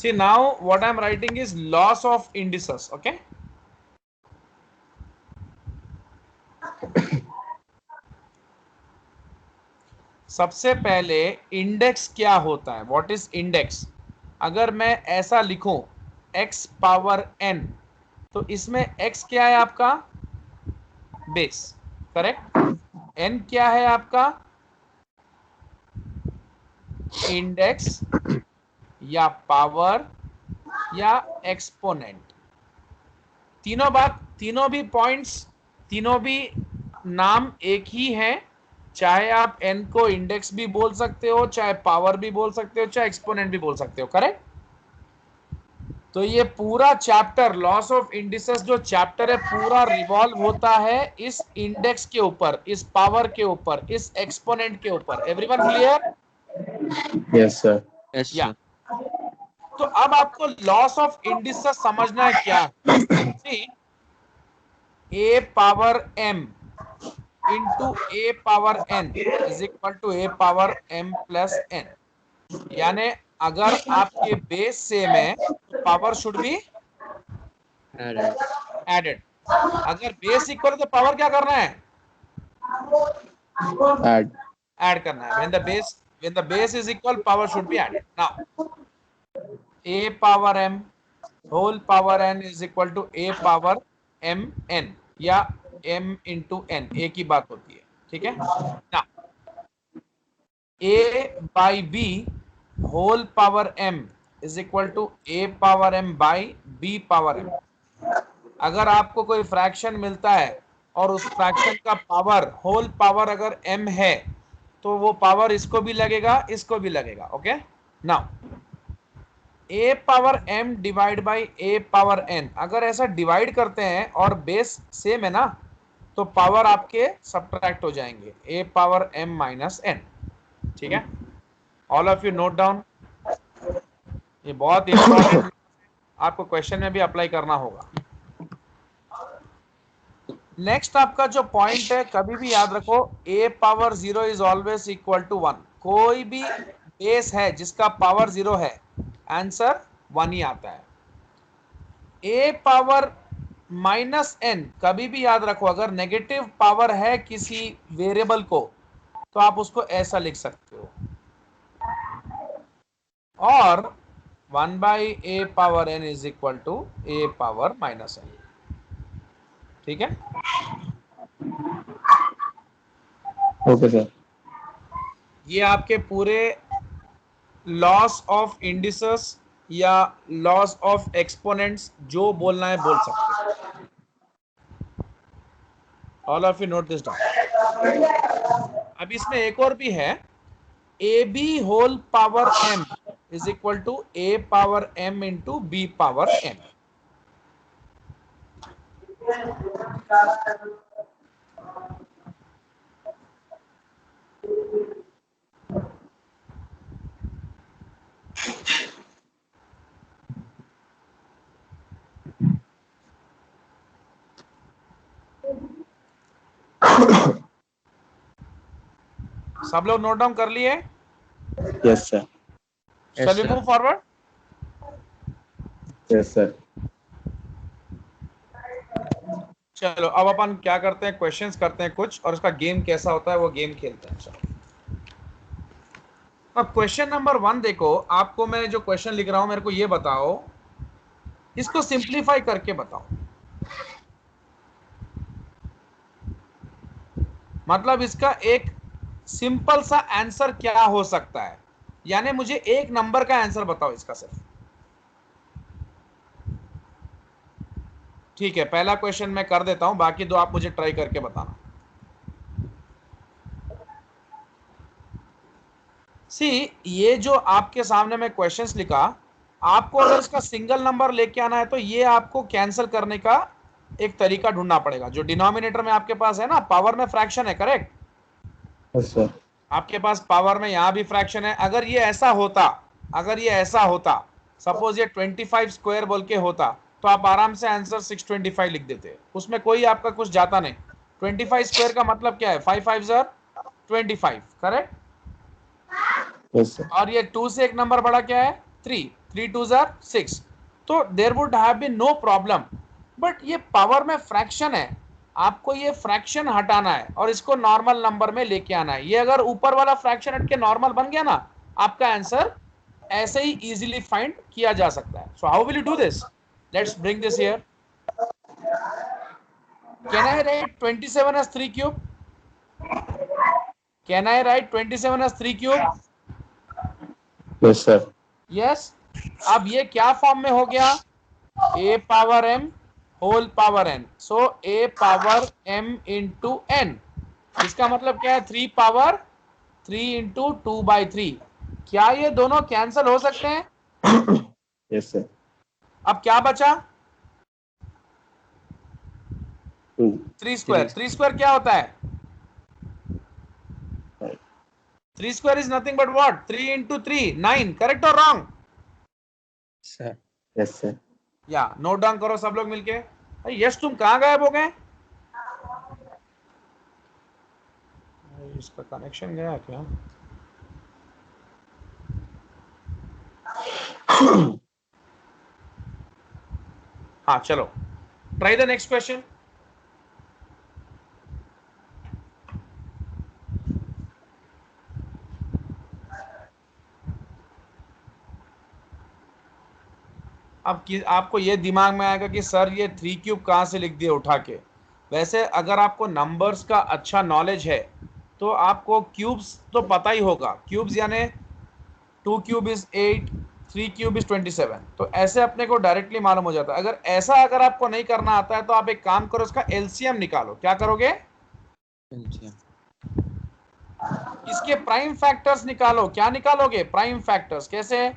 See now what I am writing is loss of indices. Okay. सबसे पहले index क्या होता है, व्हाट इज इंडेक्स। अगर मैं ऐसा लिखूं x पावर n, तो इसमें x क्या है आपका, बेस, करेक्ट। n क्या है आपका, इंडेक्स या पावर या एक्सपोनेंट। तीनों भी पॉइंट्स, तीनों भी नाम एक ही हैं। चाहे आप n को इंडेक्स भी बोल सकते हो, चाहे पावर भी बोल सकते हो, चाहे एक्सपोनेंट भी बोल सकते हो, करेक्ट। तो ये पूरा चैप्टर लॉस ऑफ इंडिसेस जो चैप्टर है पूरा रिवॉल्व होता है इस इंडेक्स के ऊपर, इस पावर के ऊपर, इस एक्सपोनेंट के ऊपर। Everyone clear? Yes sir. Yes या सर। तो अब आपको लॉस ऑफ इंडिसेस समझना है क्या है। a power m into a power n is equal to a power m plus n। यानी अगर आपके बेस सेम है तो पावर शुड बी एडेड। अगर बेस इक्वल है तो पावर क्या करना है, ऐड करना है। when the base is equal, power should be added. Now a power m whole power n is equal to a power m n या m into n, एक ही बात होती है, ठीक है ना। a by b whole power m is equal to a power m by b power m। अगर आपको कोई फ्रैक्शन मिलता है और उस फ्रैक्शन का पावर होल पावर अगर m है तो वो पावर इसको भी लगेगा, इसको भी लगेगा। Okay, now a power m divide by a power n, अगर ऐसा डिवाइड करते हैं और बेस सेम है ना तो पावर आपके सब्ट्रैक्ट हो जाएंगे, a power m minus n। ठीक है, all of you note down, ये बहुत इंपॉर्टेंट, आपको क्वेश्चन में भी अप्लाई करना होगा। नेक्स्ट आपका जो पॉइंट है, कभी भी याद रखो a power 0 is always equal to 1। कोई भी बेस है जिसका पावर 0 है, आंसर 1 ही आता है। a पावर माइनस n, कभी भी याद रखो अगर नेगेटिव पावर है किसी वेरिएबल को तो आप उसको ऐसा लिख सकते हो, और 1 by a power n is equal to a power minus n। ठीक है, ओके सर। ये आपके पूरे लॉस ऑफ इंडिसेस या लॉस ऑफ एक्सपोनेंट्स जो बोलना है बोल सकते हैं। All of you note this down. अब इसमें एक और भी है, a b whole power m is equal to a power m into b power m। सब लोग नोट डाउन कर लिए? Yes sir. Shell we move forward? Yes sir. चलो अब अपन क्या करते हैं, क्वेश्चंस करते हैं कुछ, और उसका गेम कैसा होता है वो गेम खेलते हैं। चलो अब क्वेश्चन नंबर 1 देखो, आपको मैं जो क्वेश्चन लिख रहा हूं मेरे को ये बताओ, इसको सिंप्लीफाई करके बताओ। मतलब इसका एक सिंपल सा आंसर क्या हो सकता है, यानी मुझे एक नंबर का आंसर बताओ इसका सिर्फ। ठीक है, पहला क्वेश्चन मैं कर देता हूं, बाकी दो आप मुझे ट्राई करके बताना। सी, ये जो आपके सामने मैं क्वेश्चंस लिखा, आपको अगर इसका सिंगल नंबर लेके आना है तो ये आपको कैंसिल करने का एक तरीका ढूंढना पड़ेगा। जो डिनोमिनेटर में आपके पास है ना, पावर में फ्रैक्शन है, करेक्ट। Yes sir. आपके पास पावर में यहां भी फ्रैक्शन है। अगर ये ऐसा होता, अगर ये ऐसा होता, सपोज ये 25 स्क्वायर बोल के होता, तो आप आराम से आंसर 625 लिख देते, उसमें कोई आपका कुछ जाता नहीं। 25 स्क्वायर का मतलब क्या है, 5 5 25, करेक्ट। Yes sir. और ये 2 से एक नंबर बड़ा क्या है, 3, 3 2s are 6, तो there would have been no problem. But ये पावर में फ्रैक्शन है, आपको ये फ्रैक्शन हटाना है और इसको नॉर्मल नंबर में लेके आना है। ये अगर ऊपर वाला फ्रैक्शन हट के नॉर्मल बन गया ना, आपका आंसर ऐसे ही इजीली फाइंड किया जा सकता है। So how will you do this? Let's bring this here. Can I write 27 as 3 cube? Can I write 27 as 3 cube? Yes sir. Yes. अब ये क्या फॉर्म में हो गया? a power m whole power n, so a power m into n। इसका मतलब क्या है? 3 पावर 3 इंटू 2/3। क्या ये दोनों कैंसल हो सकते हैं? Yes sir. अब क्या बचा? 2 3 स्क्वायर। 3 स्क्वायर क्या होता है? 3 square is nothing but what? 3 into 3, 9. Correct or wrong? Sir. Yes sir. या नोट डाउन करो सब लोग मिलके। यस, तुम कहां गायब हो गए? इसका कनेक्शन गया क्या? हाँ चलो, ट्राई द नेक्स्ट क्वेश्चन। अब आपको ये दिमाग में आएगा कि सर ये 3 क्यूब कहाँ से लिख दिए उठा के। वैसे अगर आपको नंबर्स का अच्छा नॉलेज है तो आपको क्यूब्स तो पता ही होगा। क्यूब्स यानी 2 क्यूब इज 8, 3 क्यूब इज 27, तो ऐसे अपने को डायरेक्टली मालूम हो जाता है। अगर ऐसा अगर आपको नहीं करना आता है तो आप एक काम करो, इसका एलसीएम निकालो। क्या करोगे? इसके प्राइम फैक्टर्स निकालो। क्या निकालोगे? Prime factors. कैसे?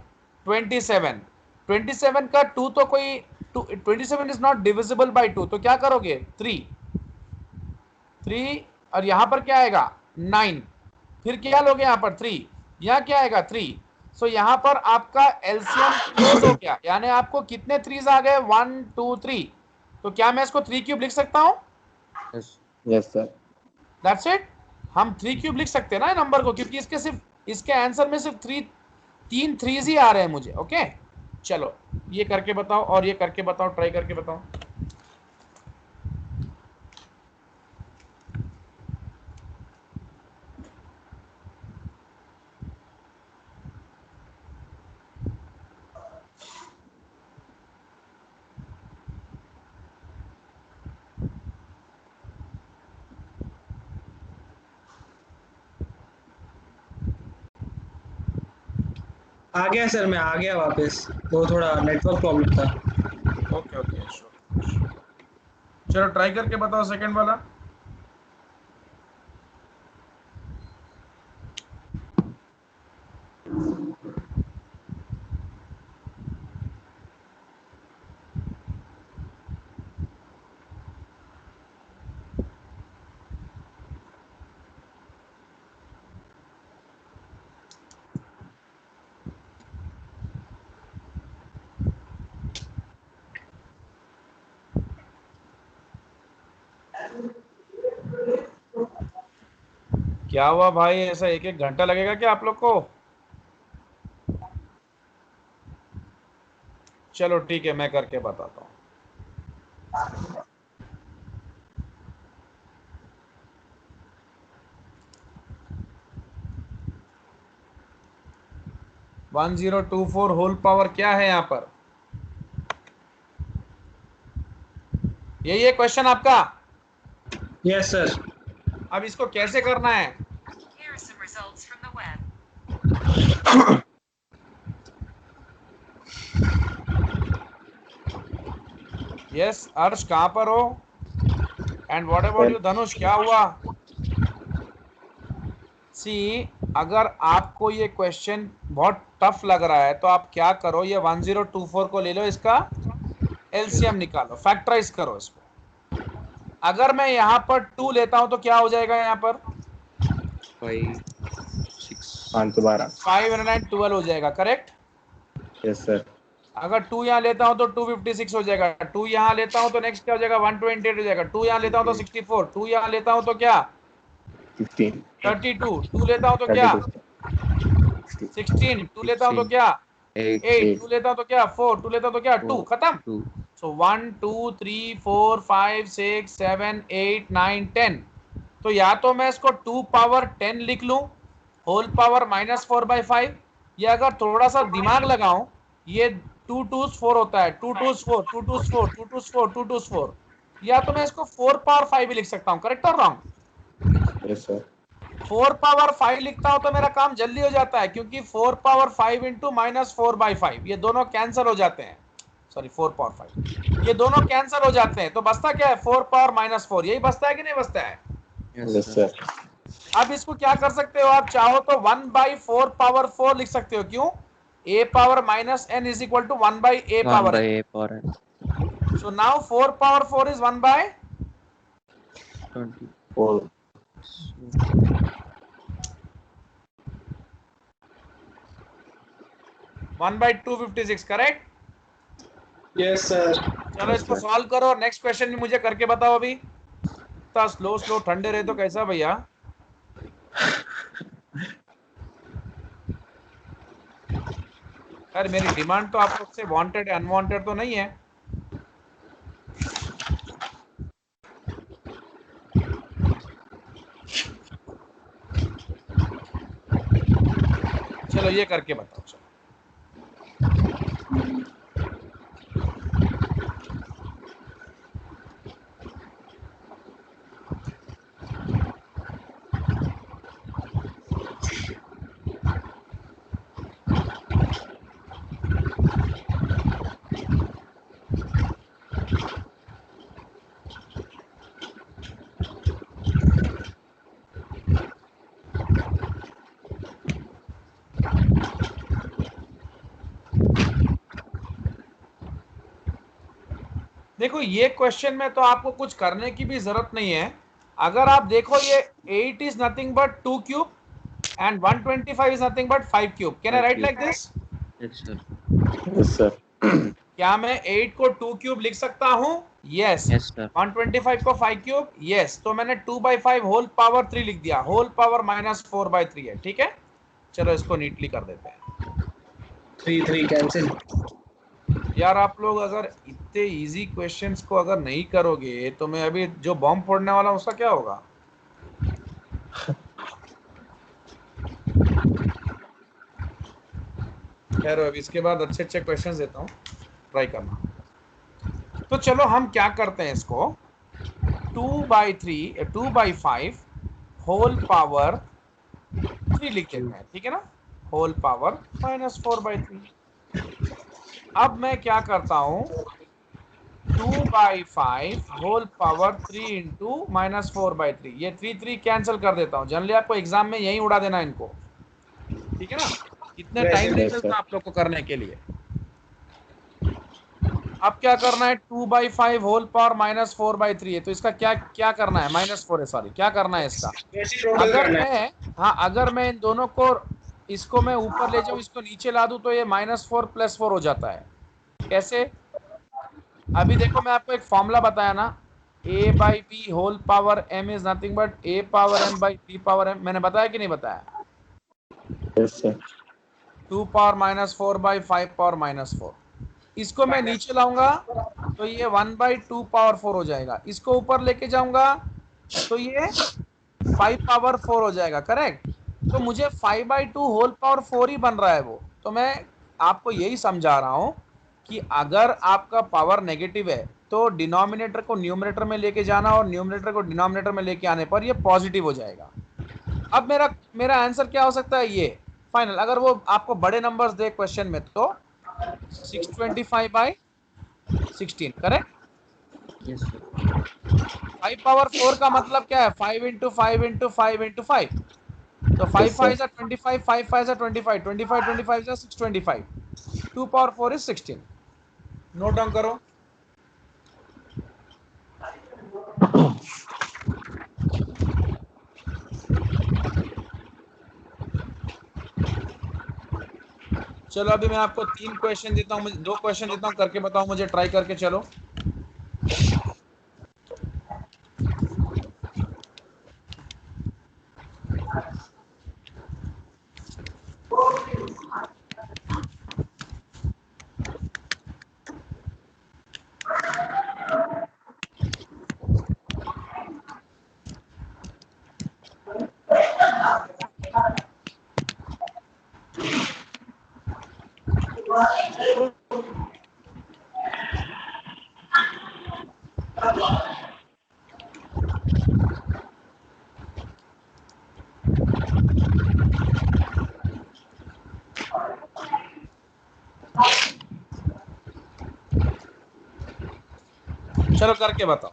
27, 27 का 2 तो कोई 27 इज नॉट डिविजिबल बाय 2, तो क्या करोगे? 3 और यहां पर क्या आएगा? 9। फिर क्या लोगे यहां पर? 3। यहां क्या आएगा? 3। सो यहां पर आपका एलसीएम क्लोज हो गया, यानी आपको कितने 3s आ गए? 1 2 3। तो क्या मैं इसको 3 क्यूब लिख सकता हूं? Yes sir. That's it. हम 3 क्यूब लिख सकते हैं ना नंबर को, क्योंकि इसके आंसर में सिर्फ 3 3s ही आ रहे हैं मुझे। ओके चलो, ये करके बताओ और ये करके बताओ, ट्राई करके बताओ। आ गया सर, मैं आ गया वापस, वो थोड़ा नेटवर्क प्रॉब्लम था। Okay okay sure. चलो ट्राई करके बताओ सेकंड वाला। क्या हुआ भाई? ऐसा 1 1 घंटा लगेगा क्या आप लोग को? चलो ठीक है, मैं करके बताता हूँ। वन 1024 होल पावर क्या है यहाँ पर? यही है क्वेश्चन आपका? Yes sir. अब इसको कैसे करना है? यस अर्श, कहां पर हो? एंड व्हाट अबाउट यू धनुष, क्या हुआ? सी, अगर आपको ये क्वेश्चन बहुत टफ लग रहा है तो आप क्या करो, ये 1024 को ले लो, इसका एलसीएम निकालो, फैक्टराइज करो इसको। अगर मैं यहाँ पर 2 लेता हूं तो क्या हो जाएगा? यहाँ पर 512 हो जाएगा। करेक्ट? Yes sir. अगर 2 यहाँ लेता हूं तो 256 हो जाएगा। 2 यहाँ लेता हूं तो नेक्स्ट क्या हो जाएगा? 128 हो जाएगा। 2 यहाँ लेता हूं तो 64। 2 यहाँ लेता हूं तो क्या? 16 32। 2 लेता हूं तो क्या? 16। 2 लेता हूं तो क्या? 8 2 लेता तो क्या 4 2 लेता तो क्या 2 खत्म। 2 सो 1 2 3 4 5 6 7 8 9 10। तो या तो मैं इसको 2 पावर 10 लिख लूं होल पावर -4/5, या अगर थोड़ा सा दिमाग लगाऊं, ये 2 2s 4 होता है, 2 2s 4 2 2s 4 2 2s 4 2 2s 4, या तो मैं इसको 4 पावर 5 भी लिख सकता हूं। करेक्ट और रॉन्ग? यस सर 4 पावर 5 लिखता हूं तो मेरा काम जल्दी हो जाता है, क्योंकि 4 पावर 5 इंटू -4/5 ये दोनों कैंसिल हो जाते हैं। सॉरी 4 पावर 5 ये दोनों कैंसिल हो जाते हैं, तो बचता क्या है 4 पावर -4, यही बचता है कि नहीं बचता है? यस सर अब इसको क्या कर सकते हो आप, चाहो तो 1/4 पावर 4 लिख सकते हो। क्यों? a power -n is equal to 1/a power n। a power n so now 4 power 4 is 1/24। 1/256 correct? Yes sir. चलो इसको सॉल्व करो और नेक्स्ट क्वेश्चन भी मुझे करके बताओ। अभी इतना स्लो ठंडे रहे तो कैसा भैया? यार मेरी डिमांड तो आप लोग से वांटेड अनवांटेड तो नहीं है। चलो ये करके बताओ। चलो देखो ये क्वेश्चन में तो आपको कुछ करने की भी जरूरत नहीं है। अगर आप देखो ये 8 is nothing but 2 cube and 125 is nothing but 5 cube. Can I write like this? yes sir क्या मैं 8 को 2 क्यूब लिख सकता हूँ? Yes. yes sir 125 को 5 क्यूब? Yes. तो मैंने 2/5 होल पावर 3 लिख दिया, होल पावर -4/3 है। ठीक है, चलो इसको नीटली कर देते हैं। 3 कैंसिल। यार आप लोग अगर इतने इजी क्वेश्चंस को अगर नहीं करोगे तो मैं अभी जो बॉम्ब फोड़ने वाला हूं उसका क्या होगा? खैर अभी इसके बाद अच्छे क्वेश्चंस देता हूं, ट्राई करना। तो चलो हम क्या करते हैं, इसको 2/5 होल पावर 3 लिख देते हैं। ठीक है ना, होल पावर -4/3। अब मैं क्या करता हूं, 2/5 होल पावर 3 इंटू -4/3, ये 3 कैंसिल कर देता हूं। जनरली आपको एग्जाम में यही उड़ा देना इनको। ठीक है ना, इतना टाइम नहीं मिलता आप लोग को करने के लिए। अब क्या करना है, 2/5 होल पावर -4/3 है, तो इसका क्या क्या करना है, -4 है, सॉरी क्या करना है इसका। अगर मैं इन दोनों को, इसको मैं ऊपर ले जाऊं, इसको नीचे ला दूं, तो ये -4 + 4 हो जाता है। कैसे? अभी देखो मैं आपको एक फॉर्मूला बताया ना, a/b whole power m is nothing but a power m by b power m। मैंने बताया कि नहीं बताया? yes sir 2 power -4/5 power -4। इसको मैं नीचे लाऊंगा तो ये 1/2 पावर 4 हो जाएगा। इसको ऊपर लेके जाऊंगा तो ये 5 पावर 4 हो जाएगा। करेक्ट? तो मुझे 5/2 होल पावर 4 ही बन रहा है वो। तो मैं आपको यही समझा रहा हूं कि अगर आपका पावर नेगेटिव है तो डिनोमिनेटर को न्यूमरेटर में लेके जाना और न्यूमरेटर को डिनोमिनेटर में लेके आने पर ये पॉजिटिव हो जाएगा। अब मेरा आंसर क्या हो सकता है, ये फाइनल। अगर वो आपको बड़े नंबर्स दे क्वेश्चन में तो 625/16। करेक्ट? yes sir 5 पावर 4 का मतलब क्या है, 5 इंटू 5 इंटू 5 इंटू 5। तो 5 5 is 25, 5 5 is 25, 25 25 is 625। 2 power 4 is 16। Note down करो। चलो अभी मैं आपको 3 क्वेश्चन देता हूं, मुझे 2 क्वेश्चन देता हूं, करके बताओ मुझे, ट्राई करके चलो। चलो करके बताओ।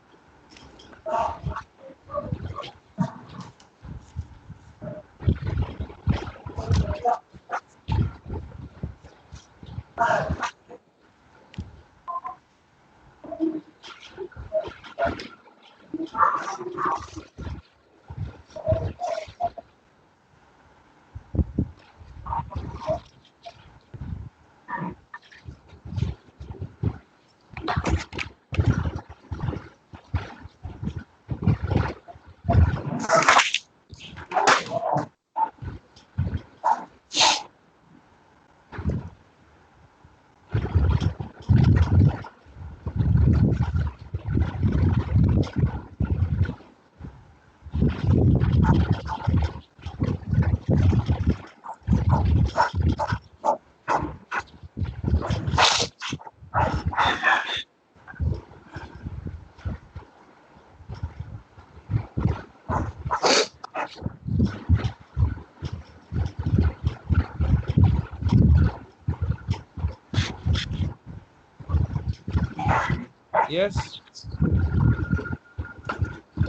यस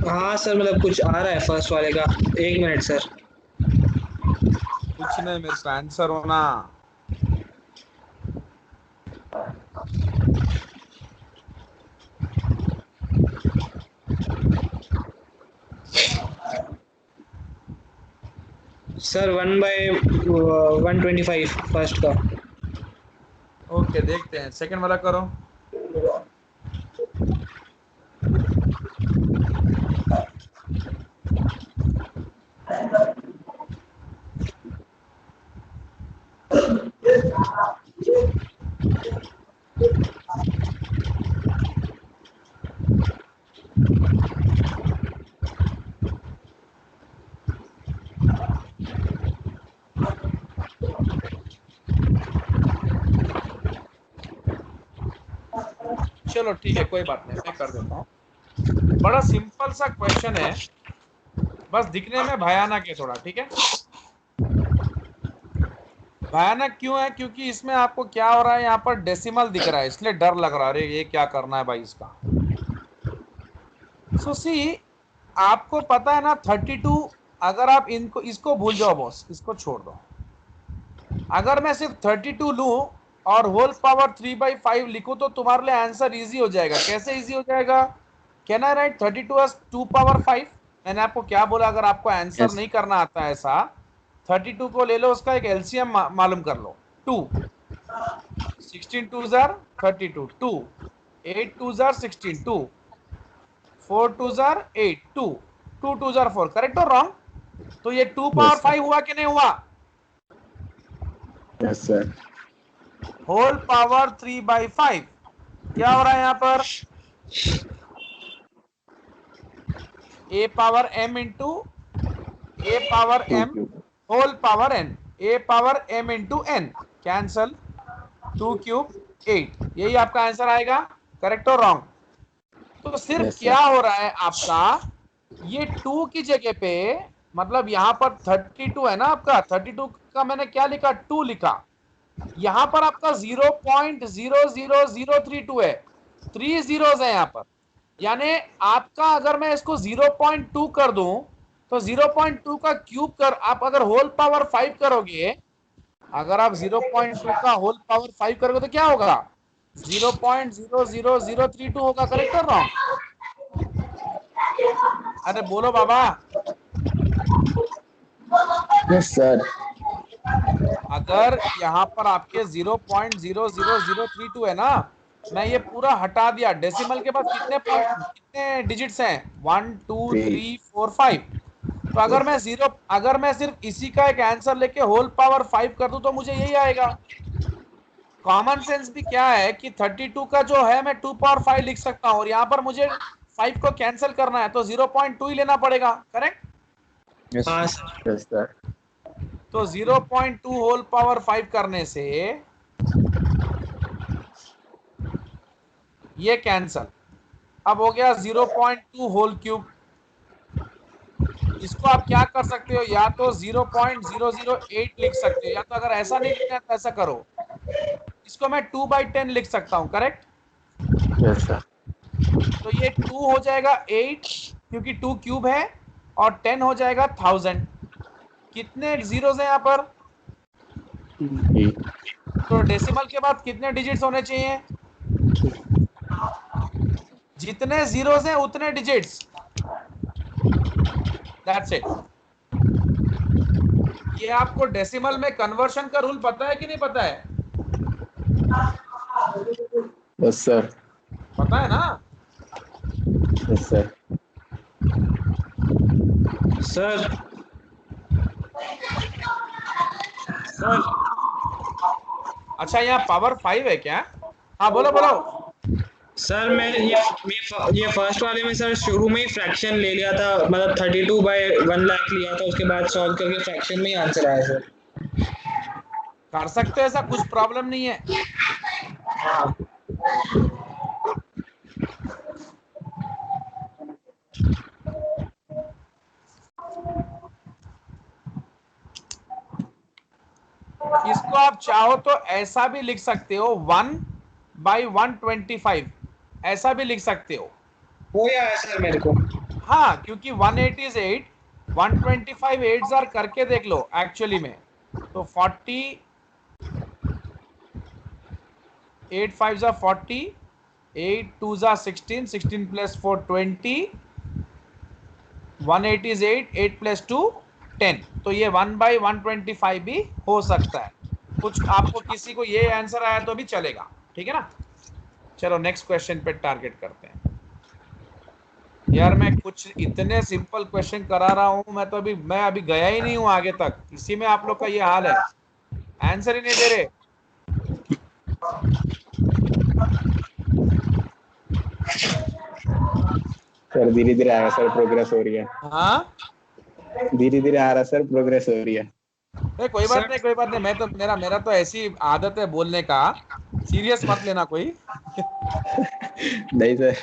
हाँ सर, मतलब कुछ आ रहा है फर्स्ट वाले का। 1 मिनट सर। कुछ नहीं, मेरे को आंसर होना। सर 1/125 फर्स्ट का। ओके देखते हैं, सेकंड वाला करो। चलो ठीक है, कोई बात नहीं, मैं कर देता हूँ। बड़ा सिंपल सा क्वेश्चन है, बस दिखने में भयानक है थोड़ा, ठीक है। भयानक क्यों है? क्योंकि इसमें आपको क्या हो रहा है, यहाँ पर डेसिमल दिख रहा है, इसलिए डर लग रहा है, अरे ये क्या करना है भाई इसका। सो सी, आपको पता है ना 32, अगर आप इनको इसको भूल जाओ बॉस, इसको छोड़ दो। अगर मैं सिर्फ 32 लूं और होल पावर 3/5 लिखूं तो तुम्हारे लिए आंसर इजी हो जाएगा। कैसे इजी हो जाएगा? Can I right 32 as 2 power 5? मैंने आपको क्या बोला, अगर आपको आंसर Yes. नहीं करना आता ऐसा, 32 को ले लो, उसका एक एलसीएम मालूम कर लो। 2 16 2s are 32, 2 8 2s are 16, 2 4 2s are 8, 2 2 2s are 4। Correct और रॉन्ग? तो ये 2 पावर Yes, sir. 5 हुआ कि नहीं हुआ? Yes, sir. होल पावर 3/5 क्या हो रहा है यहाँ पर? a power m into a power Two m cube. Whole power n, a power m into n, cancel, 2 cube 8, यही आपका आंसर आएगा। करेक्ट और रॉन्ग? तो सिर्फ Yes, क्या sir. हो रहा है आपका, ये 2 की जगह पे, मतलब यहाँ पर 32 है ना आपका, 32 का मैंने क्या लिखा, 2 लिखा। यहाँ पर आपका 0.00032 है, 3 जीरोस है यहाँ पर। यानी आपका, अगर मैं इसको 0.2 कर दूं तो 0.2 का क्यूब कर, आप अगर होल पावर 5 करोगे, अगर आप 0.2 का होल पावर 5 करोगे तो क्या होगा? 0.00032 होगा। करेक्ट और रॉन्ग? अरे बोलो बाबा। Yes, sir. अगर यहाँ पर आपके 0.00032 है ना, मैं ये पूरा हटा दिया, डेसिमल के पास कितने पॉइंट, कितने डिजिट्स हैं? 1 2 Three. 3 4 5। तो अगर Yes. मैं अगर मैं सिर्फ इसी का एक आंसर लेके होल पावर 5 कर दूं तो मुझे यही आएगा। कॉमन सेंस भी क्या है कि 32 का जो है मैं 2 पावर 5 लिख सकता हूं, और यहाँ पर मुझे 5 को कैंसिल करना है तो 0.2 ही लेना पड़ेगा। करेक्ट? Yes. हाँ Sir. सर। Yes, sir. तो 0.2 होल पावर 5 करने से ये कैंसल। अब हो गया 0.2 होल क्यूब। इसको आप क्या कर सकते हो, या तो 0.008 लिख सकते हो, या तो अगर ऐसा नहीं लिखना है तो ऐसा करो, इसको मैं 2/10 लिख सकता हूं, करेक्ट। Yes sir. तो ये 2 हो जाएगा 8 क्योंकि 2 क्यूब है, और 10 हो जाएगा 1000। कितने जीरोस हैं यहाँ पर? जी। तो डेसिमल के बाद कितने डिजिट्स होने चाहिए? जितने जीरोस हैं उतने डिजिट्स। That's it. ये आपको डेसिमल में कन्वर्शन का रूल पता है कि नहीं पता है? Yes sir. पता है ना? Yes sir. सर सर अच्छा, यहाँ पावर 5 है क्या? हाँ बोलो बोलो। सर मैं ये फर्स्ट वाले में सर शुरू में ही फ्रैक्शन ले लिया था, मतलब 32/1 लाख लिया था, उसके बाद सॉल्व करके फ्रैक्शन में ही आंसर आया सर। कर सकते हो ऐसा, कुछ प्रॉब्लम नहीं है। हाँ इसको आप चाहो तो ऐसा भी लिख सकते हो, 1/125, ऐसा भी लिख सकते हो। वो ही आया सर मेरे को। हाँ, क्योंकि 180 इज 8, 125 8 जार करके देख लो एक्चुअली में। तो 40, 8 5 जा 40, 8 2 जा 16, 16 प्लस 4 20, 180 इज 8, 8 प्लस 2 10। तो ये 1/125 भी हो सकता है। कुछ आपको किसी को ये आंसर आया तो भी चलेगा, ठीक है ना। चलो नेक्स्ट क्वेश्चन पे टारगेट करते हैं। यार मैं कुछ इतने सिंपल क्वेश्चन करा रहा हूं, मैं अभी गया ही नहीं हूं आगे तक, इसी में आप लोग का ये हाल है, आंसर ही नहीं दे रहे। सर धीरे धीरे आ रहा सर, प्रोग्रेस हो रही है। हाँ, धीरे धीरे आ रहा सर, प्रोग्रेस हो रही है। नहीं कोई बात सर नहीं, कोई बात नहीं। मैं तो मेरा तो ऐसी आदत है बोलने का, सीरियस मत लेना कोई। नहीं सर।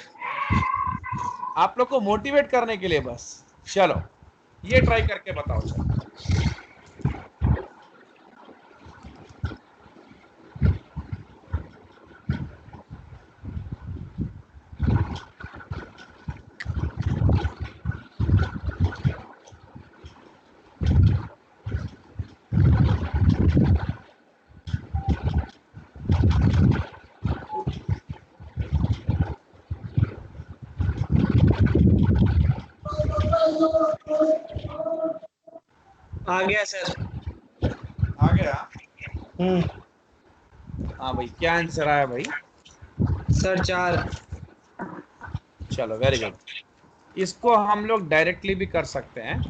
आप लोग को मोटिवेट करने के लिए बस। चलो ये ट्राई करके बताओ। चलो आ गया सर। आ गया। हम्म। हाँ भाई, क्या आंसर आया भाई? सर 4। चलो वेरी गुड। इसको हम लोग डायरेक्टली भी कर सकते हैं।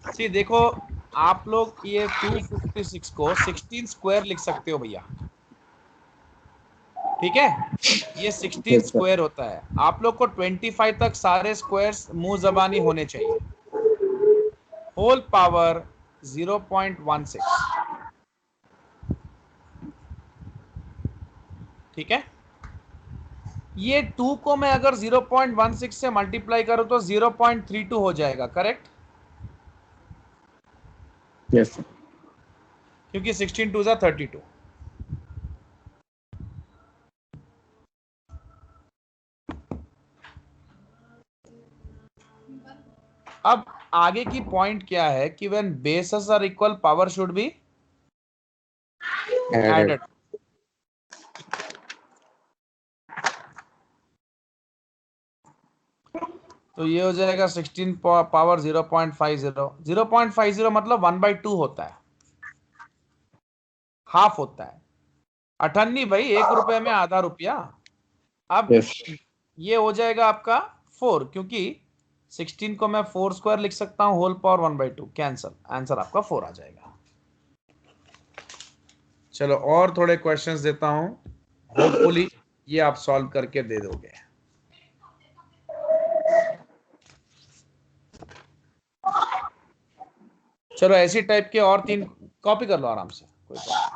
सी देखो, आप लोग ये 256 को 16 स्क्वायर लिख सकते हो भैया, ठीक है। ये 16 यस सर। स्क्वायर होता है। आप लोग को 25 तक सारे स्क्वायर्स मुंह जबानी होने चाहिए। होल पावर 0.16, ठीक है। ये 2 को मैं अगर 0.16 से मल्टीप्लाई करूं तो 0.32 हो जाएगा, करेक्ट। Yes sir. क्योंकि 16 2 जा 32। अब आगे की पॉइंट क्या है कि when bases are equal power should be added. Added. तो ये हो जाएगा 16 पावर 0.50, 0.50 मतलब 1/2 होता है, हाफ होता है। अठन्नी भाई, 1 रुपए में आधा रुपया। अब यस। ये हो जाएगा आपका 4, क्योंकि 16 को मैं 4 स्क्वायर लिख सकता हूं, होल पावर 1/2, कैंसल, आंसर आपका 4 आ जाएगा। चलो और थोड़े क्वेश्चंस देता हूं, होपफुली ये आप सॉल्व करके दे दोगे। चलो ऐसी टाइप के और 3 कॉपी कर लो आराम से। कोई बात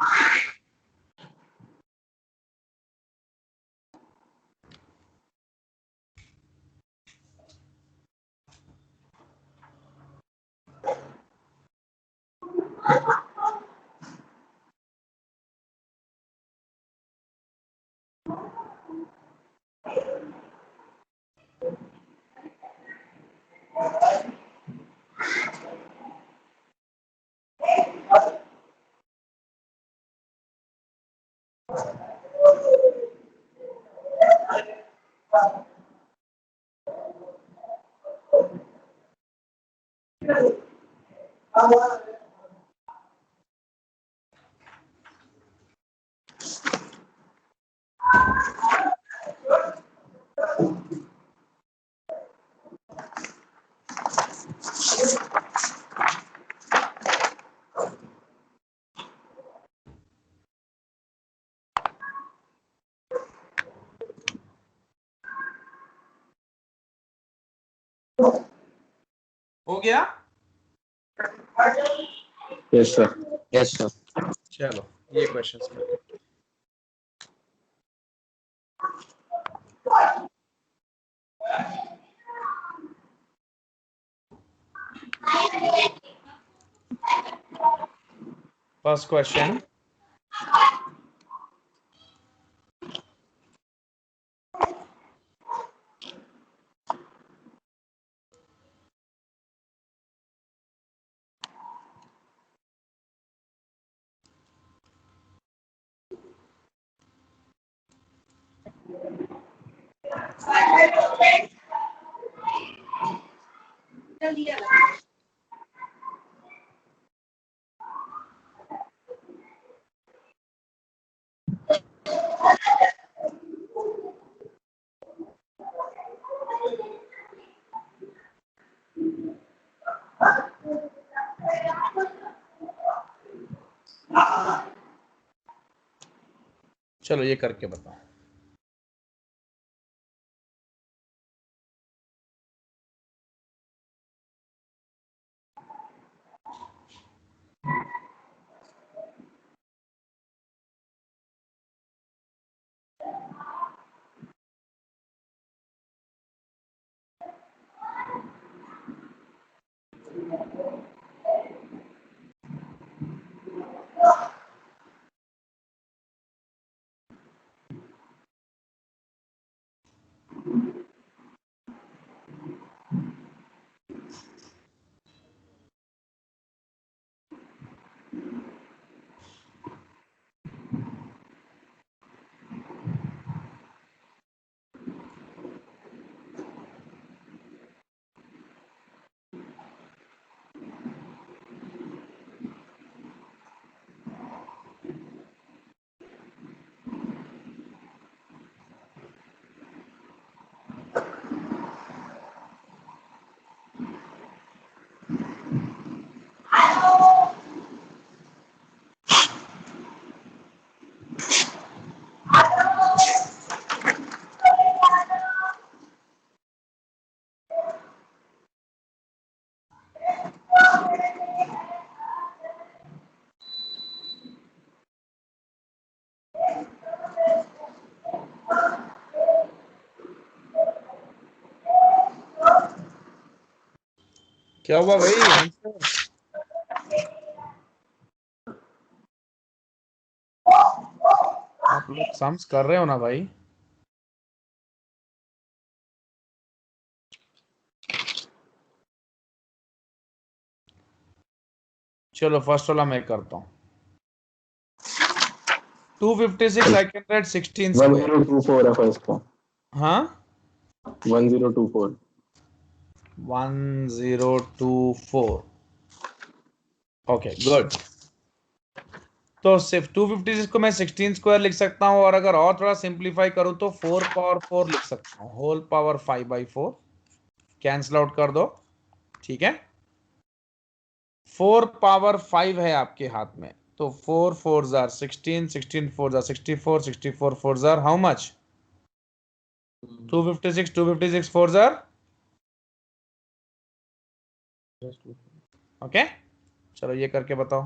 हो गया? Yes sir. Yes sir. चलो ये क्वेश्चंस करते हैं। फर्स्ट क्वेश्चन, चलो ये करके बताओ। क्या हुआ भाई? आप लोग सम्स कर रहे हो ना भाई? चलो फर्स्ट वाला मैं करता हूँ। 256 I can write 16 square. 1024 है फर्स्ट को। हाँ 1024। 1024। Okay good. तो सिर्फ 256 को मैं 16 स्क्वायर लिख सकता हूँ, और अगर और थोड़ा सिंप्लीफाई करूँ तो 4 पावर 4 लिख सकता हूँ, होल पावर 5/4। कैंसिल आउट कर दो, ठीक है। 4 पावर 5 है आपके हाथ में, तो 4 4 jar 16, 16 4 jar 64, 64 4 jar how much? 256, 256 4 jar. Okay चलो ये करके बताओ।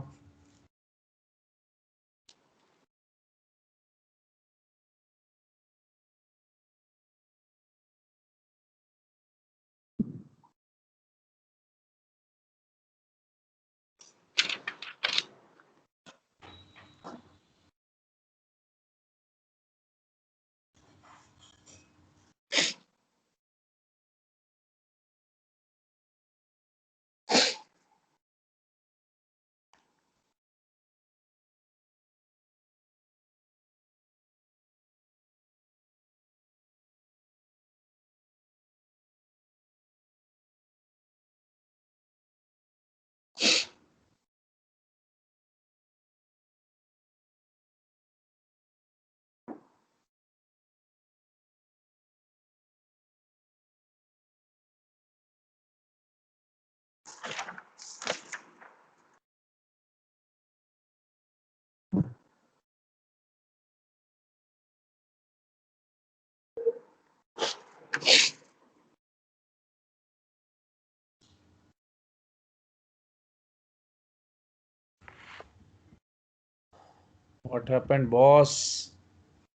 What happened boss?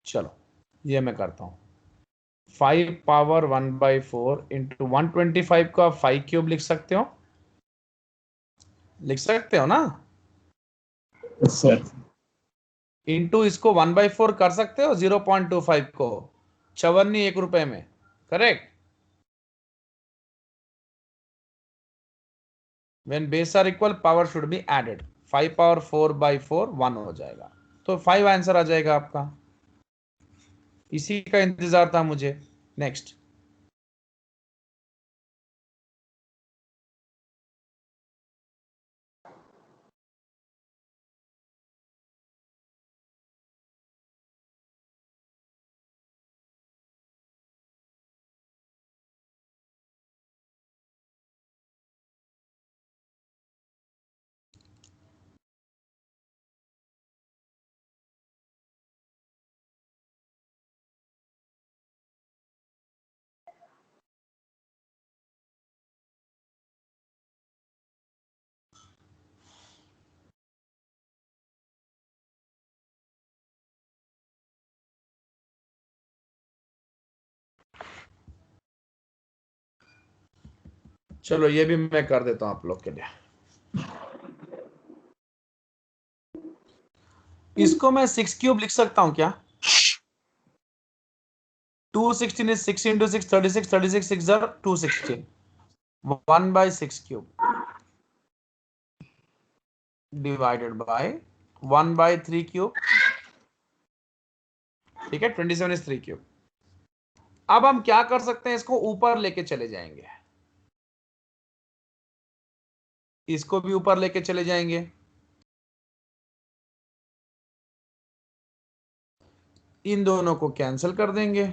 चलो ये मैं करता हूँ। 5 पावर 1/4 इंटू 125 को आप 5 क्यूब लिख सकते हो, लिख सकते हो ना? Yes sir. इंटू इसको 1/4 कर सकते हो 0.25 को, 54 1 रुपए में, correct? When base are equal, power should be added. 5 power 4/4 1 हो जाएगा, तो 5 आंसर आ जाएगा आपका। इसी का इंतजार था मुझे। नेक्स्ट। चलो ये भी मैं कर देता हूं आप लोग के लिए। इसको मैं 6 क्यूब लिख सकता हूं क्या? 216 is 6 into 6 36, 36 6 are 216, 1/6 cube divided by 1/3 cube, ठीक है? 27 is 3 cube। अब हम क्या कर सकते हैं, इसको ऊपर लेके चले जाएंगे, इसको भी ऊपर लेके चले जाएंगे। इन दोनों को कैंसिल कर देंगे।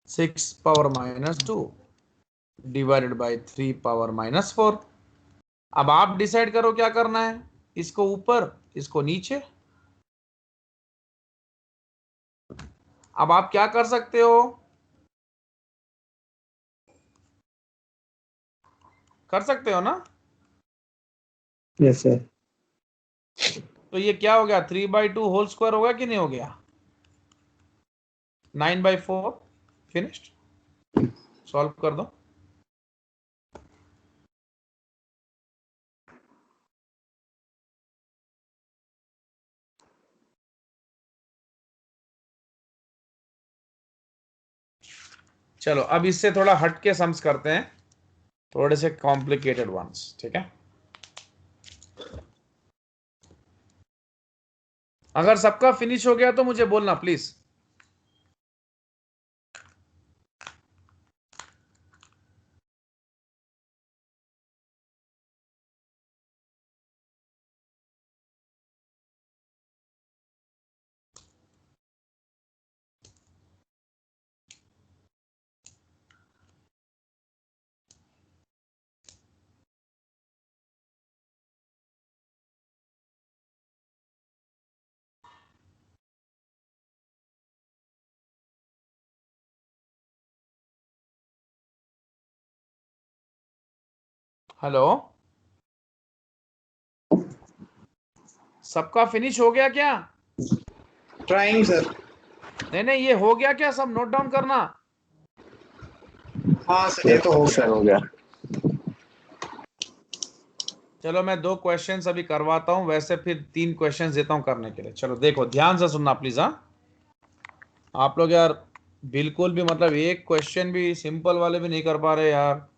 6 पावर -2 डिवाइडेड बाय 3 पावर -4। अब आप डिसाइड करो क्या करना है, इसको ऊपर इसको नीचे। अब आप क्या कर सकते हो, कर सकते हो ना? Yes sir. तो ये क्या हो गया, 3/2 होल स्क्वायर होगा कि नहीं हो गया? 9/4 फिनिश्ड। सॉल्व कर दो। चलो अब इससे थोड़ा हट के सम्स करते हैं, थोड़े से कॉम्प्लिकेटेड वंस, ठीक है? अगर सबका फिनिश हो गया तो मुझे बोलना प्लीज। हेलो, सबका फिनिश हो गया क्या? Trying sir. नहीं नहीं, ये हो गया क्या? सब नोट डाउन करना। हाँ सर, ये तो हो सर गया। हो गया। चलो मैं 2 क्वेश्चंस अभी करवाता हूं, वैसे फिर 3 क्वेश्चंस देता हूं करने के लिए। चलो देखो ध्यान से सुनना प्लीज। हाँ, आप लोग यार बिल्कुल भी मतलब एक क्वेश्चन भी सिंपल वाले भी नहीं कर पा रहे यार।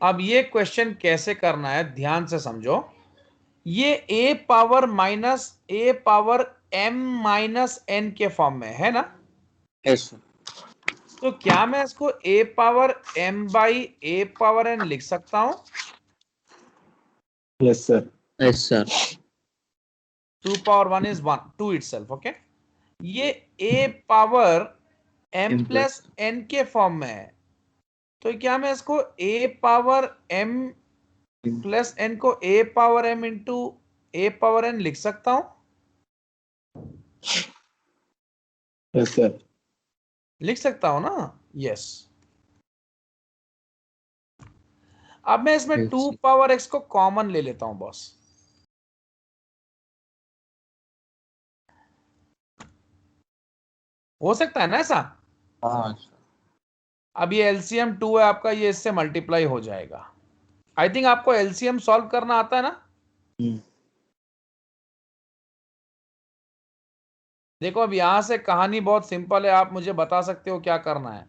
अब ये क्वेश्चन कैसे करना है ध्यान से समझो। ये a पावर m-n के फॉर्म में है ना? Yes sir. तो क्या मैं इसको a पावर m/a⁴n लिख सकता हूं? Yes sir. Yes sir. 2 power 1 is 1 2 itself, okay? ये a power m plus n के फॉर्म में है, तो क्या मैं इसको a power m plus n को a power m into a power n लिख सकता हूं? Yes sir. लिख सकता हूं ना? यस। अब मैं इसमें 2 पावर x को कॉमन ले लेता हूं बॉस। हो सकता है ना ऐसा? हाँ। अब ये एलसीएम 2 है आपका, ये इससे मल्टीप्लाई हो जाएगा। आई थिंक आपको एलसीएम सॉल्व करना आता है ना? देखो अब यहां से कहानी बहुत सिंपल है, आप मुझे बता सकते हो क्या करना है।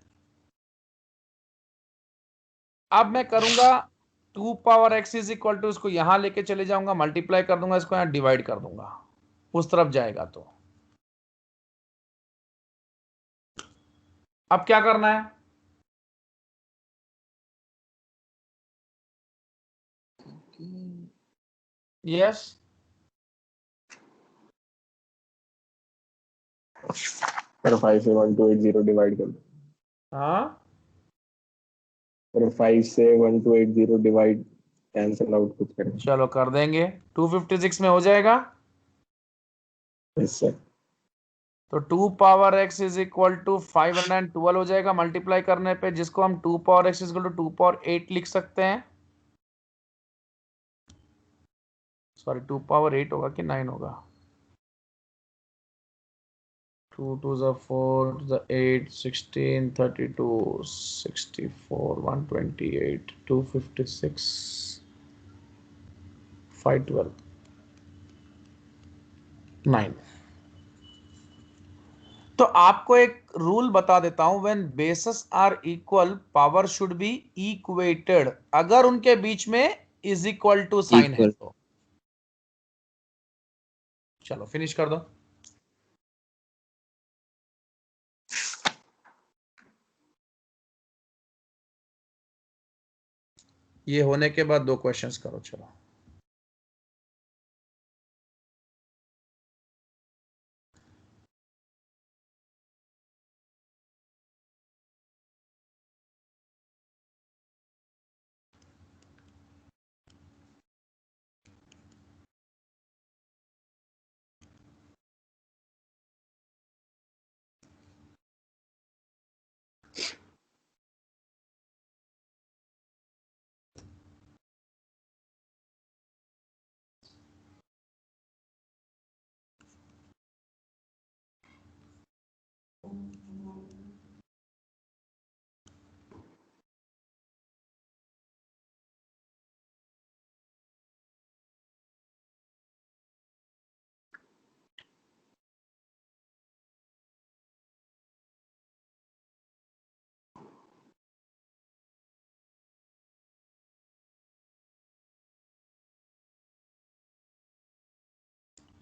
अब मैं करूंगा 2 power x is equal to, इसको यहां लेके चले जाऊंगा, मल्टीप्लाई कर दूंगा, इसको यहां डिवाइड कर दूंगा, उस तरफ जाएगा तो। अब क्या करना है? यस। पर 5 से 1280 डिवाइड कर दो। हाँ, पर 5 से 1280 डिवाइड कैंसिल आउट कुछ करें। चलो कर देंगे। 256 में हो जाएगा। Yes sir. तो 2 power x is equal to 512 हो जाएगा मल्टीप्लाई करने पे, जिसको हम 2 power x is equal to 2 power 8 लिख सकते हैं। सॉरी 2 पावर 8 होगा कि 9 होगा? 2 2 ज़ा 4 ज़ा 8 16 32 64 128 256 512 9। तो आपको एक रूल बता देता हूं, when bases are equal power should be equated, अगर उनके बीच में इज इक्वल टू साइन है इक्वल। तो। चलो फिनिश कर दो। ये होने के बाद 2 क्वेश्चंस करो। चलो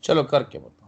चलो करके बताओ।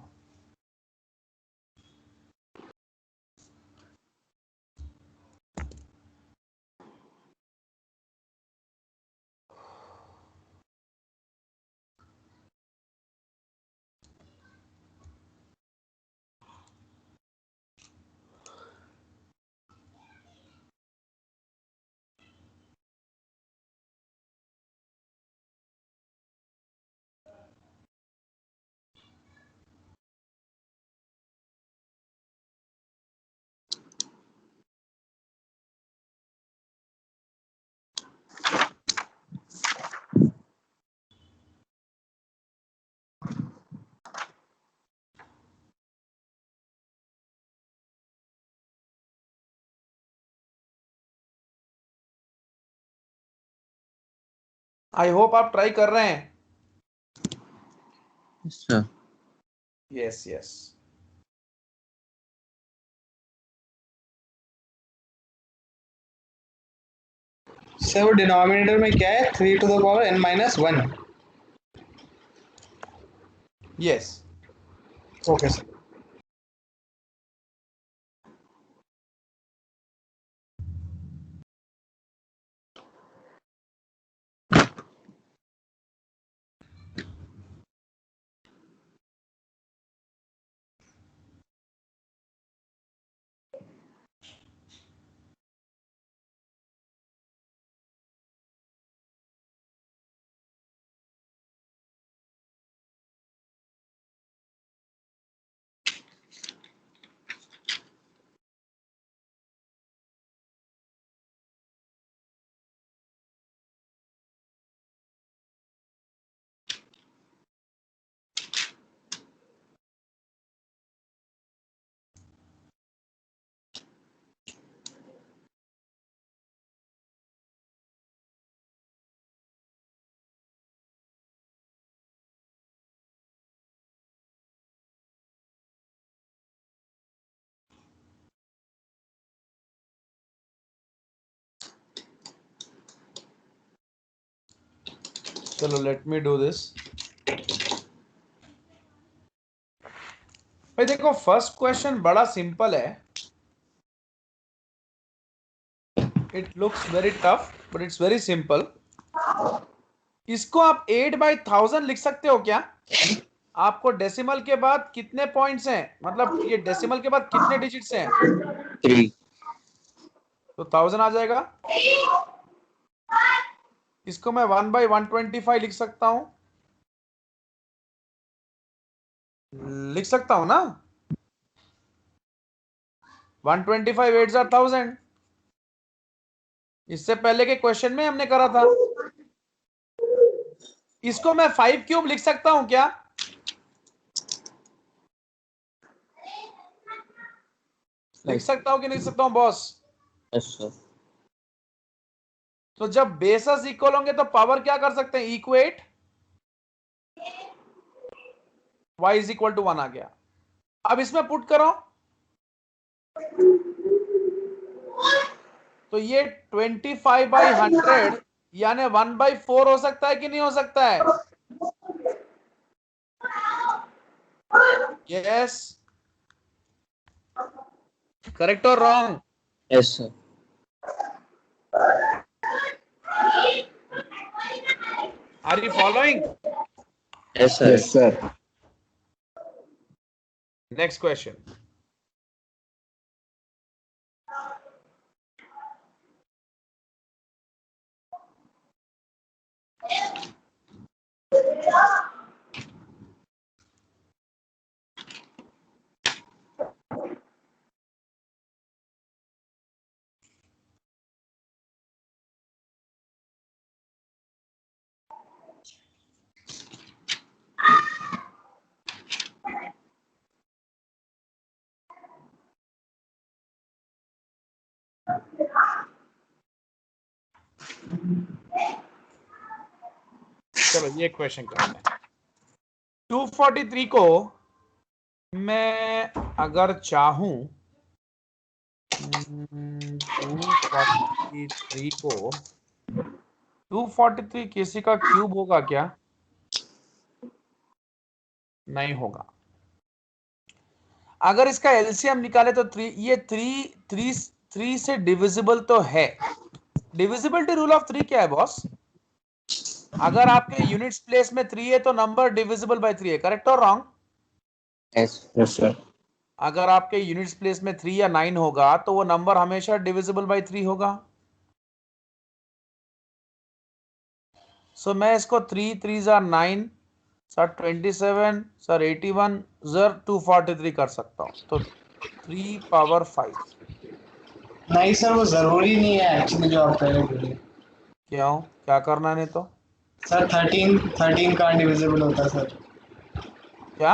आई होप आप ट्राई कर रहे हैं। सर। Yes yes. सर वो डिनोमिनेटर में क्या है, 3 to the power n minus 1। Yes. Okay sir. चलो लेट मी डू दिस। भाई देखो फर्स्ट क्वेश्चन बड़ा सिंपल है, it looks very tough but it's very simple. इसको आप 8/1000 लिख सकते हो क्या? आपको डेसिमल के बाद कितने पॉइंट्स हैं, मतलब ये डेसिमल के बाद कितने डिजिट्स हैं? 3। तो 1000 आ जाएगा। इसको मैं 1/125 लिख सकता हूं, लिख सकता हूं ना? 125 8 are 1000। इससे पहले के क्वेश्चन में हमने करा था। इसको मैं 5 क्यूब लिख सकता हूं क्या? लिख सकता हूं कि नहीं लिख सकता हूं बॉस? Yes sir. तो जब बेसस इक्वल होंगे तो पावर क्या कर सकते हैं? Equate. y is equal to 1 आ गया। अब इसमें पुट करो तो ये 25/100 यानी 1/4 हो सकता है कि नहीं हो सकता है? यस, करेक्ट और wrong? Yes sir. Are you following? Yes sir. Yes sir. Next question. चलो ये क्वेश्चन करते हैं। 243 को मैं अगर चाहूं 243 को 243 किसी का क्यूब होगा क्या? नहीं होगा। अगर इसका एलसीएम निकाले तो 3, ये 3 से डिविजिबल तो है। डिविजिबिलिटी रूल ऑफ 3 क्या है बॉस? अगर आपके यूनिट्स प्लेस में 3 है तो नंबर डिविजिबल बाय 3 है, करेक्ट और रॉन्ग? Yes sir. अगर आपके यूनिट्स प्लेस में 3 या 9 होगा तो वो नंबर हमेशा डिविजिबल बाय 3 होगा। सो मैं इसको 3 3 are 9 सर 27 सर 81 सर 243 कर सकता हूँ, तो 3 पावर 5। नहीं सर, वो जरूरी नहीं है एक्चुअली जो आप कह रहे हैं। क्यों, क्या करना है? नहीं तो सर 13 का डिविजिबल होता है सर। क्या?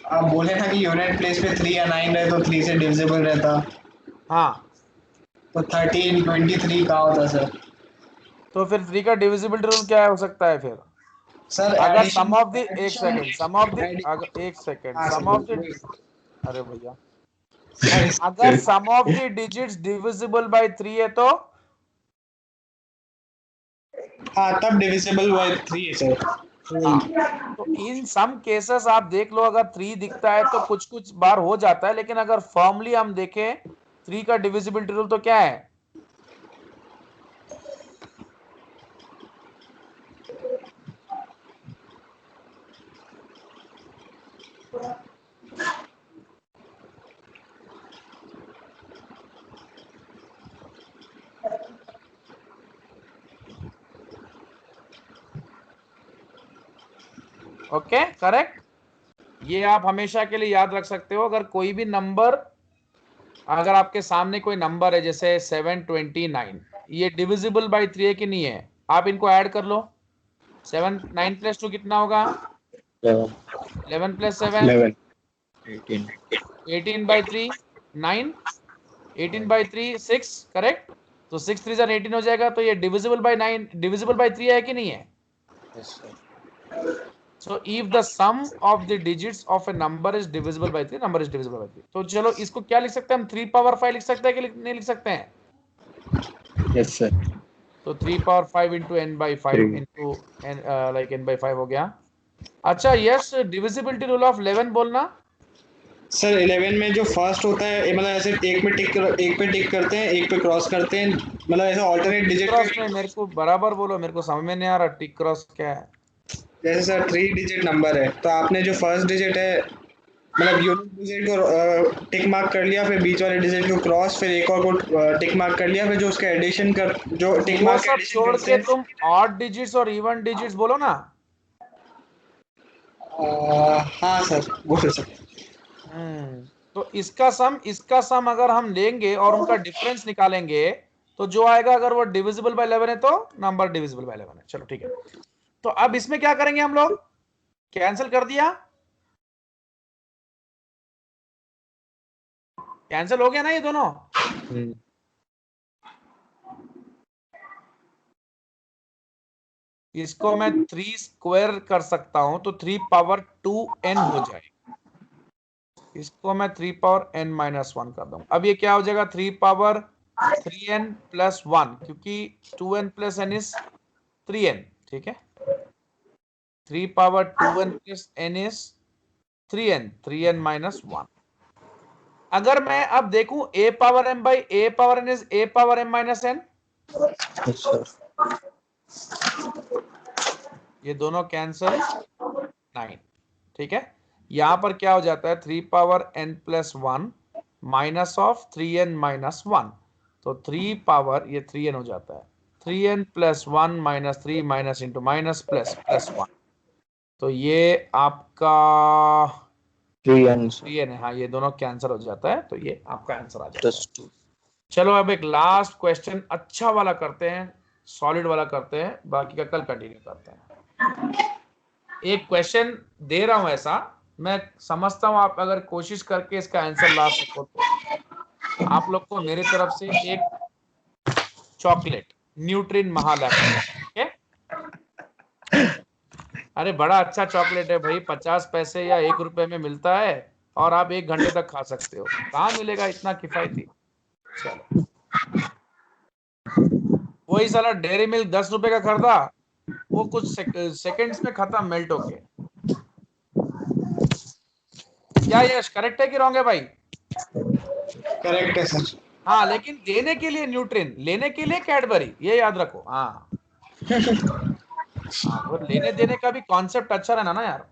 आप बोले ना कि यूनिट प्लेस पे 3 या 9 रहे तो 3 से डिविजिबल रहता, हाँ, तो 13 23 का होता सर। तो फिर 3 का डिविजिबिलिटी रूल क्या हो सकता है फिर? सर अगर एडिशन सम ऑफ द एक सेकंड सम ऑफ द एक सेकंड सम ऑफ द, अरे भैया, अगर sum of the digits divisible by 3 है तो हाँ, तब डिविजिबल बाय 3 है सर। हाँ, तो इन सम केसेस आप देख लो, अगर 3 दिखता है तो कुछ कुछ बार हो जाता है, लेकिन अगर फॉर्मली हम देखें 3 का डिविजिबिलिटी रूल तो क्या है? Okay, correct. ये आप हमेशा के लिए याद रख सकते हो। अगर कोई भी नंबर, अगर आपके सामने कोई नंबर है जैसे 729, ये डिविजिबल बाय 3 है कि नहीं है? आप इनको ऐड कर लो। 7 9 + 2 कितना होगा? 11 + 7 11 18 18/3 9 18/3 6, करेक्ट। तो 6 3 are 18 हो जाएगा, तो ये डिविजिबल बाय 9 डिविजिबल बाय 3 है कि नहीं है? Yes sir. So if the sum of the digits of a number is divisible by 3, number is divisible by 3। तो चलो इसको क्या लिख सकते हैं हम? 3 पावर 5 लिख सकते हैं कि नहीं लिख सकते हैं? Yes sir. तो 3 power 5 into n by 5 3. Into n like n by 5 हो गया। अच्छा यस, डिविजिबिलिटी रूल ऑफ 11 बोलना। सर 11 में जो फर्स्ट होता है मतलब ऐसे एक पे टिक करते हैं, एक पे क्रॉस करते हैं, मतलब ऐसे ऑल्टरनेट टिक डिजिट क्रॉस पे। में मेरे को बराबर बोलो, मेरे को समझ में नहीं आ रहा टिक क्रॉस क्या है। जैसे सर 3 डिजिट नंबर है तो आपने जो फर्स्ट डिजिट है मतलब यूनिट डिजिट को टिक मार्क कर लिया, फिर बीच वाले डिजिट को क्रॉस, फिर एक और को टिक मार्क कर लिया, फिर जो उसका एडिशन कर जो टिक वो मार्क का सब एडिशन छोड़ करते के हैं। तुम ऑड डिजिट्स और इवन डिजिट्स बोलो ना। हाँ सर बोल सर। तो इसका सम अगर हम लेंगे और उनका डिफरेंस निकालेंगे तो जो आएगा, अगर वो डिविजिबल बाय 11 है तो नंबर डिविजिबल बाय 11 है। चलो ठीक है, तो अब इसमें क्या करेंगे हम लोग, कैंसिल कर दिया, कैंसिल हो गया ना ये दोनों। इसको मैं 3 स्क्वायर कर सकता हूं तो 3 पावर 2n हो जाएगा। इसको मैं 3 पावर n माइनस 1 कर दूंगा। अब ये क्या हो जाएगा, 3 पावर 3n प्लस 1, क्योंकि 2n plus n is 3n। ठीक है, 3 power 2n plus n is 3n, 3n minus 1। अगर मैं अब देखूं a power m by a power n is a power m minus n, Yes, sir. ये दोनों cancel 9। ठीक है, यहां पर क्या हो जाता है, 3 power n plus 1 minus of 3n minus 1, तो 3 पावर ये 3n हो जाता है, 3n plus 1 minus 3 minus into minus plus plus 1, तो ये आपका 3n, sir. 3n है। हाँ, ये दोनों कैंसिल हो जाता है, तो ये आपका आंसर आ जाता है। Just 2. चलो अब एक लास्ट क्वेश्चन अच्छा वाला करते हैं, सॉलिड वाला करते हैं, बाकी का कल कंटिन्यू करते हैं। एक क्वेश्चन दे रहा हूं ऐसा, मैं समझता हूं आप अगर कोशिश करके इसका आंसर ला सको तो आप लोग को मेरी तरफ से एक चॉकलेट न्यूट्रिन महालैक्टो। ठीक है, अरे बड़ा अच्छा चॉकलेट है भाई, 50 पैसे या 1 रुपए में मिलता है और आप 1 घंटे तक खा सकते हो। कहाँ मिलेगा इतना किफायती। चलो, वही साला डेयरी मिल्क 10 रुपए का खरीदा, वो कुछ सेकंड्स में खत्म, मेल्ट होके। क्या यश करेक्ट है कि रॉन्ग है भाई। करेक्ट है सर। हाँ, लेकिन देने के लिए न्यूट्रिन, लेने के लिए कैडबरी, ये याद रखो। हाँ हाँ, वो लेने देने का भी कॉन्सेप्ट अच्छा रहना ना यार।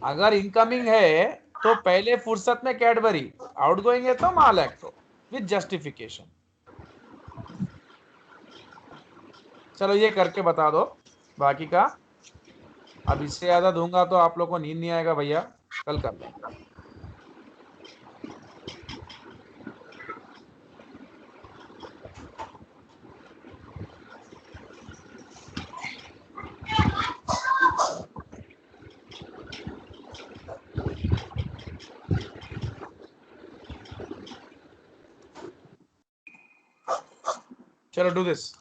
अगर इनकमिंग है तो पहले फुर्सत में कैडबरी, आउटगोइंग है तो महालैक्टो विद जस्टिफिकेशन। चलो ये करके बता दो बाकी का। अब इससे ज्यादा दूंगा तो आप लोग को नींद नहीं आएगा भैया, कल कर लेंगे। चलो डू दिस।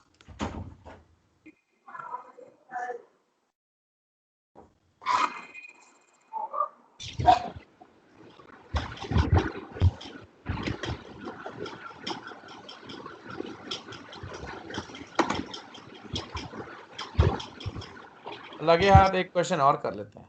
लगे हाथ एक क्वेश्चन और कर लेते हैं।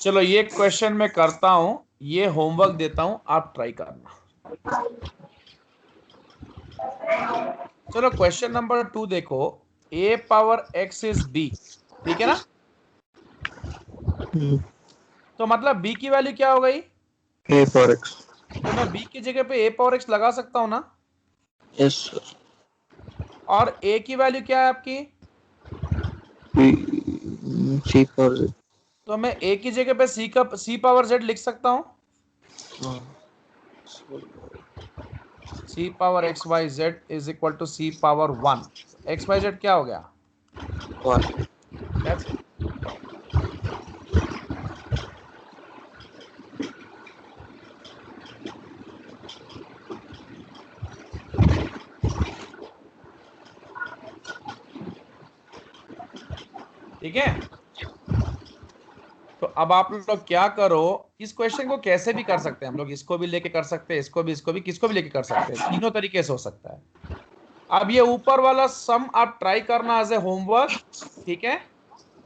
चलो ये क्वेश्चन मैं करता हूं, ये होमवर्क देता हूं, आप ट्राई करना। चलो क्वेश्चन नंबर 2 देखो, a power x is b, ठीक है ना? तो मतलब b की वैल्यू क्या हो गई? a for x। तो मैं b की जगह पे a पावर x लगा सकता हूं ना? Yes sir. और a की वैल्यू क्या है आपकी? c for z। तो मैं a की जगह पे c पावर z लिख सकता हूं। c power x y z is equal to c power 1। x y z क्या हो गया? 1। That's it. ठीक है, तो अब आप लोग क्या करो, इस क्वेश्चन को कैसे भी कर सकते हैं हम लोग, इसको भी लेके कर सकते हैं, इसको भी किसको भी लेके कर सकते हैं, तीनों तरीके से हो सकता है। अब ये ऊपर वाला सम आप ट्राई करना एज ए होमवर्क, ठीक है?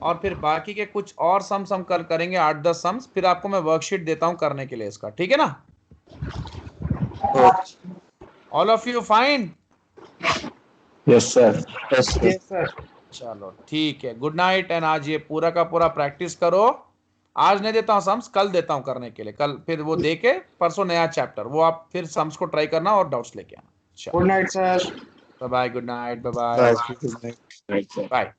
और फिर बाकी के कुछ और सम करेंगे 8-10 सम्स, फिर आपको मैं वर्कशीट देता हूं करने के लिए इसका, ठीक है ना? All of you fine? Yes sir. Yes sir. Yes sir. चलो ठीक है, गुड नाइट। एंड आज ये पूरा का पूरा प्रैक्टिस करो। आज नहीं देता हूँ सम्स, कल देता हूँ करने के लिए, कल फिर वो दे के परसों नया चैप्टर, वो आप फिर सम्स को ट्राई करना और डाउट्स लेके आना। चलो good night sir. Bye bye, good night, bye bye. Bye good night. Right sir. Bye.